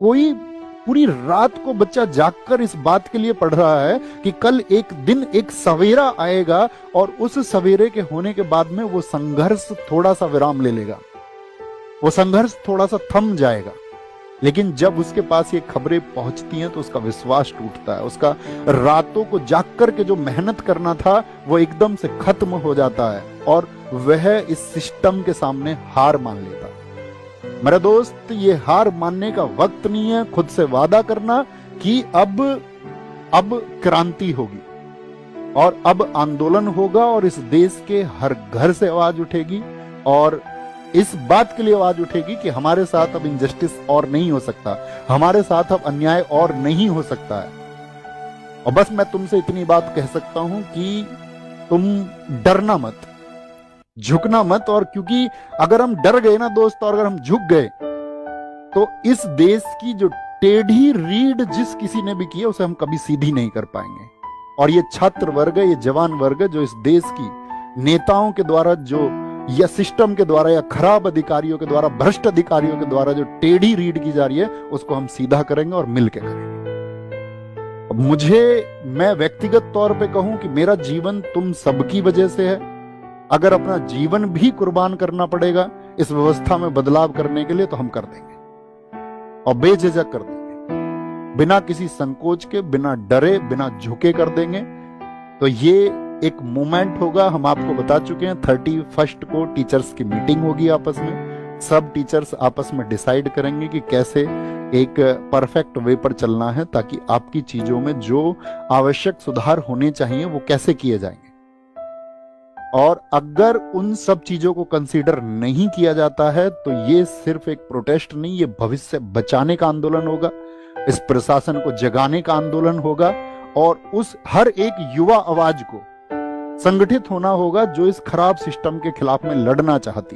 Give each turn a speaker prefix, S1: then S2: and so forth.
S1: कोई पूरी रात को बच्चा जागकर इस बात के लिए पढ़ रहा है कि कल एक दिन एक सवेरा आएगा और उस सवेरे के होने के बाद में वो संघर्ष थोड़ा सा विराम ले लेगा, वो संघर्ष थोड़ा सा थम जाएगा। लेकिन जब उसके पास ये खबरें पहुंचती हैं तो उसका विश्वास टूटता है, उसका रातों को जागकर के जो मेहनत करना था वो एकदम से खत्म हो जाता है और वह इस सिस्टम के सामने हार मान लेता है। मेरा दोस्त, ये हार मानने का वक्त नहीं है। खुद से वादा करना कि अब क्रांति होगी और अब आंदोलन होगा और इस देश के हर घर से आवाज उठेगी और इस बात के लिए आवाज उठेगी कि हमारे साथ अब इनजस्टिस और नहीं हो सकता, हमारे साथ अब अन्याय और नहीं हो सकता है। और बस मैं तुमसे इतनी बात कह सकता हूं कि तुम डरना मत, झुकना मत। और क्योंकि अगर हम डर गए ना दोस्त, और अगर हम झुक गए तो इस देश की जो टेढ़ी रीढ़ जिस किसी ने भी की है उसे हम कभी सीधी नहीं कर पाएंगे। और ये छात्र वर्ग, ये जवान वर्ग जो इस देश की नेताओं के द्वारा जो या सिस्टम के द्वारा या खराब अधिकारियों के द्वारा, भ्रष्ट अधिकारियों के द्वारा जो टेढ़ी रीढ़ की जा रही है उसको हम सीधा करेंगे और मिलकर करेंगे। मैं व्यक्तिगत तौर पे कहूं कि मेरा जीवन तुम सबकी वजह से है। अगर अपना जीवन भी कुर्बान करना पड़ेगा इस व्यवस्था में बदलाव करने के लिए तो हम कर देंगे और बेझिझक कर देंगे, बिना किसी संकोच के, बिना डरे, बिना झुके कर देंगे। तो ये एक मूवमेंट होगा। हम आपको बता चुके हैं 31 को टीचर्स की मीटिंग होगी आपस में। सब टीचर्स आपस में डिसाइड करेंगे कि कैसे एक परफेक्ट वे पर चलना है ताकि आपकी चीजों में जो आवश्यक सुधार होने चाहिए वो कैसे किए जाएंगे। और अगर उन सब चीजों को कंसीडर नहीं किया जाता है तो ये सिर्फ एक प्रोटेस्ट नहीं, ये भविष्य बचाने का आंदोलन होगा, इस प्रशासन को जगाने का आंदोलन होगा और उस हर एक युवा आवाज को संगठित होना होगा जो इस खराब सिस्टम के खिलाफ में लड़ना चाहती।